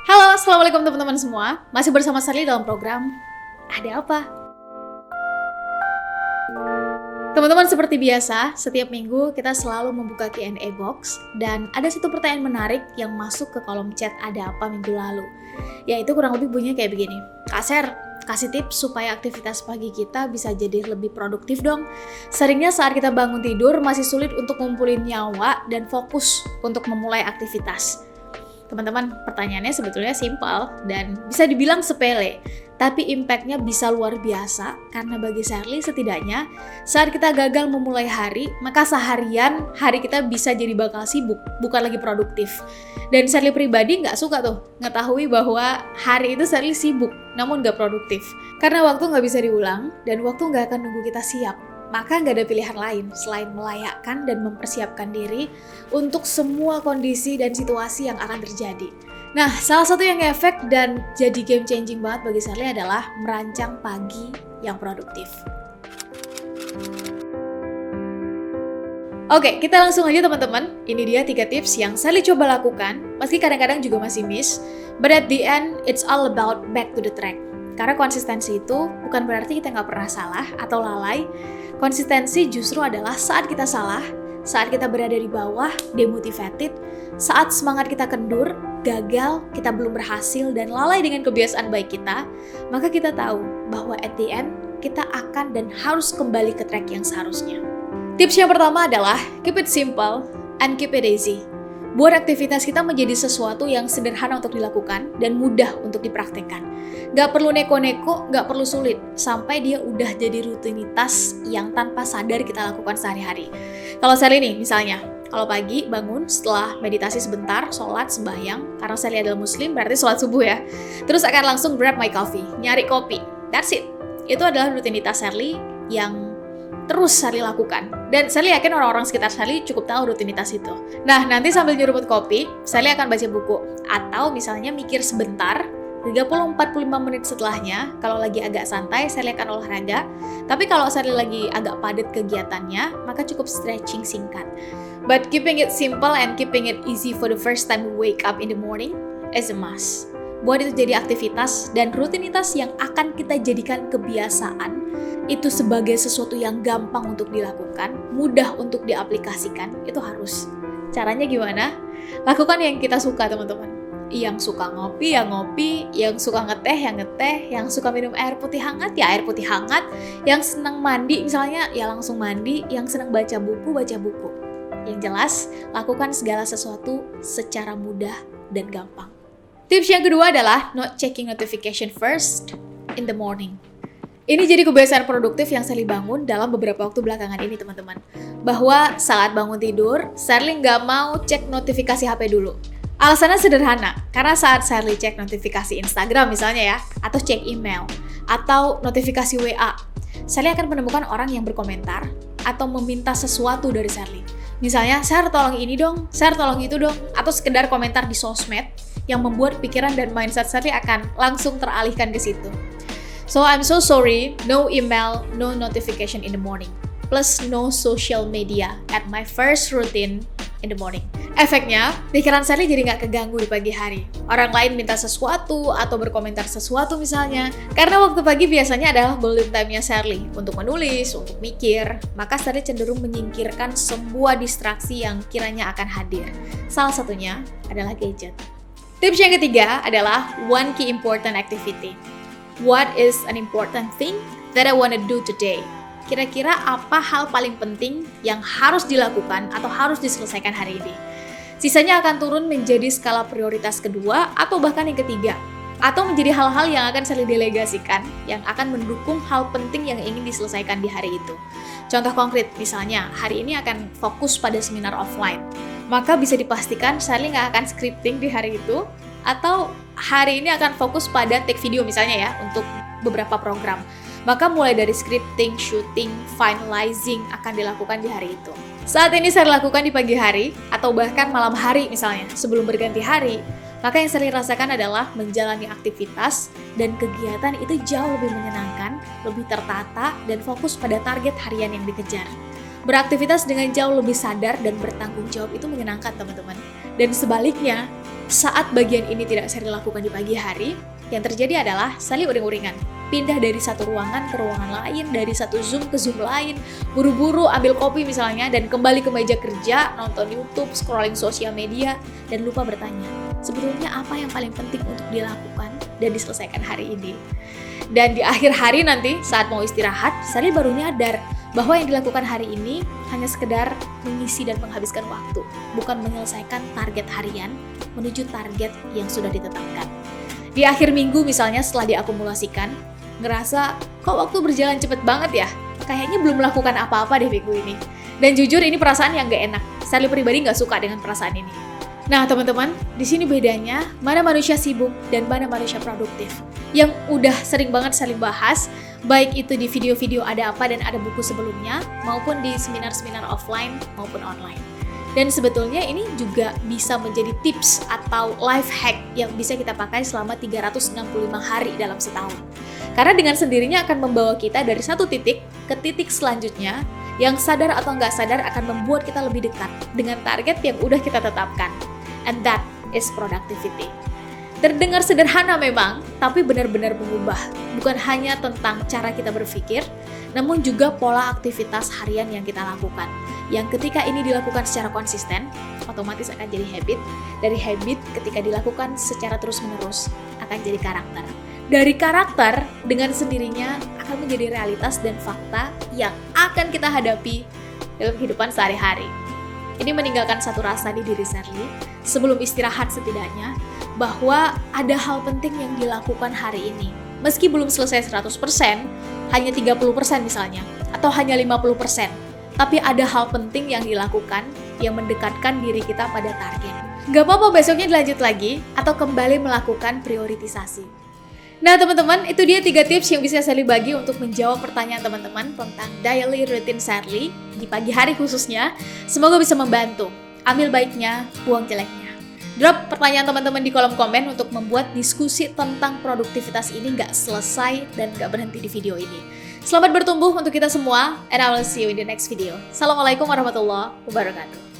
Halo, assalamualaikum teman-teman semua. Masih bersama Sally dalam program Ada Apa? Teman-teman, seperti biasa, setiap minggu kita selalu membuka Q&A box dan ada satu pertanyaan menarik yang masuk ke kolom chat Ada Apa minggu lalu. Yaitu kurang lebih bunyinya kayak begini. Kak Ser, kasih tips supaya aktivitas pagi kita bisa jadi lebih produktif dong. Seringnya saat kita bangun tidur masih sulit untuk ngumpulin nyawa dan fokus untuk memulai aktivitas. Teman-teman, pertanyaannya sebetulnya simpel dan bisa dibilang sepele, tapi impact-nya bisa luar biasa karena bagi Sally setidaknya saat kita gagal memulai hari, maka seharian hari kita bisa jadi bakal sibuk, bukan lagi produktif. Dan Sally pribadi nggak suka tuh ngetahui bahwa hari itu Sally sibuk, namun nggak produktif. Karena waktu nggak bisa diulang dan waktu nggak akan nunggu kita siap. Maka nggak ada pilihan lain selain melayakkan dan mempersiapkan diri untuk semua kondisi dan situasi yang akan terjadi. Nah, salah satu yang efek dan jadi game changing banget bagi Sally adalah merancang pagi yang produktif. Oke, kita langsung aja teman-teman. Ini dia 3 tips yang Sally coba lakukan, meski kadang-kadang juga masih miss. But at the end, it's all about back to the track. Karena konsistensi itu bukan berarti kita nggak pernah salah atau lalai. Konsistensi justru adalah saat kita salah, saat kita berada di bawah, demotivated, saat semangat kita kendur, gagal, kita belum berhasil, dan lalai dengan kebiasaan baik kita, maka kita tahu bahwa at the end, kita akan dan harus kembali ke track yang seharusnya. Tips yang pertama adalah keep it simple and keep it easy. Buat aktivitas kita menjadi sesuatu yang sederhana untuk dilakukan dan mudah untuk dipraktekkan. Gak perlu neko-neko, gak perlu sulit, sampai dia udah jadi rutinitas yang tanpa sadar kita lakukan sehari-hari. Kalau Sally nih misalnya, kalau pagi bangun setelah meditasi sebentar, sholat, sembahyang, karena Sally adalah muslim berarti sholat subuh ya. Terus akan langsung grab my coffee, nyari kopi, that's it. Itu adalah rutinitas Sally yang terus Sally lakukan. Dan Sally yakin orang-orang sekitar Sally cukup tahu rutinitas itu. Nah, nanti sambil nyeruput kopi, Sally akan baca buku. Atau misalnya mikir sebentar, 30-45 menit setelahnya, kalau lagi agak santai, Sally akan olahraga. Tapi kalau Sally lagi agak padat kegiatannya, maka cukup stretching singkat. But keeping it simple and keeping it easy for the first time we wake up in the morning is a must. Buat itu jadi aktivitas dan rutinitas yang akan kita jadikan kebiasaan, itu sebagai sesuatu yang gampang untuk dilakukan, mudah untuk diaplikasikan, itu harus. Caranya gimana? Lakukan yang kita suka, teman-teman. Yang suka ngopi, ya ngopi. Yang suka ngeteh, ya ngeteh. Yang suka minum air putih hangat, ya air putih hangat. Yang senang mandi, misalnya, ya langsung mandi. Yang senang baca buku, baca buku. Yang jelas, lakukan segala sesuatu secara mudah dan gampang. Tips yang kedua adalah not checking notification first in the morning. Ini jadi kebiasaan produktif yang Sally bangun dalam beberapa waktu belakangan ini, teman-teman. Bahwa saat bangun tidur, Sally nggak mau cek notifikasi HP dulu. Alasannya sederhana, karena saat Sally cek notifikasi Instagram misalnya ya, atau cek email, atau notifikasi WA, Sally akan menemukan orang yang berkomentar atau meminta sesuatu dari Sally. Misalnya, share tolong ini dong, share tolong itu dong, atau sekedar komentar di sosmed yang membuat pikiran dan mindset Sally akan langsung teralihkan ke situ. So I'm so sorry, no email, no notification in the morning. Plus no social media at my first routine in the morning. Efeknya, pikiran Sally jadi nggak keganggu di pagi hari. Orang lain minta sesuatu atau berkomentar sesuatu misalnya. Karena waktu pagi biasanya adalah golden time-nya Sally untuk menulis, untuk mikir. Maka Sally cenderung menyingkirkan semua distraksi yang kiranya akan hadir. Salah satunya adalah gadget. Tips yang ketiga adalah one key important activity. What is an important thing that I want to do today? Kira-kira apa hal paling penting yang harus dilakukan atau harus diselesaikan hari ini? Sisanya akan turun menjadi skala prioritas kedua atau bahkan yang ketiga. Atau menjadi hal-hal yang akan Sally delegasikan yang akan mendukung hal penting yang ingin diselesaikan di hari itu. Contoh konkret, misalnya hari ini akan fokus pada seminar offline. Maka bisa dipastikan Sally nggak akan scripting di hari itu, atau hari ini akan fokus pada take video misalnya ya, untuk beberapa program. Maka mulai dari scripting, shooting, finalizing akan dilakukan di hari itu. Saat ini saya lakukan di pagi hari, atau bahkan malam hari misalnya, sebelum berganti hari, maka yang saya rasakan adalah menjalani aktivitas dan kegiatan itu jauh lebih menyenangkan, lebih tertata, dan fokus pada target harian yang dikejar. Beraktivitas dengan jauh lebih sadar dan bertanggung jawab itu menyenangkan, teman-teman. Dan sebaliknya, saat bagian ini tidak Sally lakukan di pagi hari, yang terjadi adalah Sally uring-uringan. Pindah dari satu ruangan ke ruangan lain, dari satu Zoom ke Zoom lain, buru-buru ambil kopi misalnya, dan kembali ke meja kerja, nonton YouTube, scrolling sosial media, dan lupa bertanya, sebetulnya apa yang paling penting untuk dilakukan dan diselesaikan hari ini. Dan di akhir hari nanti, saat mau istirahat, Sally baru nyadar bahwa yang dilakukan hari ini hanya sekedar mengisi dan menghabiskan waktu, bukan menyelesaikan target harian menuju target yang sudah ditetapkan. Di akhir minggu misalnya setelah diakumulasikan, ngerasa kok waktu berjalan cepet banget ya? Kayaknya belum melakukan apa-apa deh minggu ini. Dan jujur ini perasaan yang gak enak. Sally pribadi gak suka dengan perasaan ini. Nah teman-teman, di sini bedanya mana manusia sibuk dan mana manusia produktif. Yang udah sering banget Sally bahas, baik itu di video-video Ada Apa dan ada buku sebelumnya, maupun di seminar-seminar offline maupun online. Dan sebetulnya ini juga bisa menjadi tips atau life hack yang bisa kita pakai selama 365 hari dalam setahun. Karena dengan sendirinya akan membawa kita dari satu titik ke titik selanjutnya yang sadar atau nggak sadar akan membuat kita lebih dekat dengan target yang udah kita tetapkan. And that is productivity. Terdengar sederhana memang, tapi benar-benar mengubah. Bukan hanya tentang cara kita berpikir, namun juga pola aktivitas harian yang kita lakukan. Yang ketika ini dilakukan secara konsisten, otomatis akan jadi habit. Dari habit, ketika dilakukan secara terus-menerus, akan jadi karakter. Dari karakter, dengan sendirinya akan menjadi realitas dan fakta yang akan kita hadapi dalam kehidupan sehari-hari. Ini meninggalkan satu rasa di diri Sally, sebelum istirahat setidaknya, bahwa ada hal penting yang dilakukan hari ini. Meski belum selesai 100%, hanya 30% misalnya, atau hanya 50%, tapi ada hal penting yang dilakukan yang mendekatkan diri kita pada target. Gak apa-apa besoknya dilanjut lagi, atau kembali melakukan prioritisasi. Nah teman-teman, itu dia 3 tips yang bisa Sally bagi untuk menjawab pertanyaan teman-teman tentang daily routine Sally di pagi hari khususnya. Semoga bisa membantu. Ambil baiknya, buang jeleknya. Drop pertanyaan teman-teman di kolom komen untuk membuat diskusi tentang produktivitas ini nggak selesai dan nggak berhenti di video ini. Selamat bertumbuh untuk kita semua, and I will see you in the next video. Assalamualaikum warahmatullahi wabarakatuh.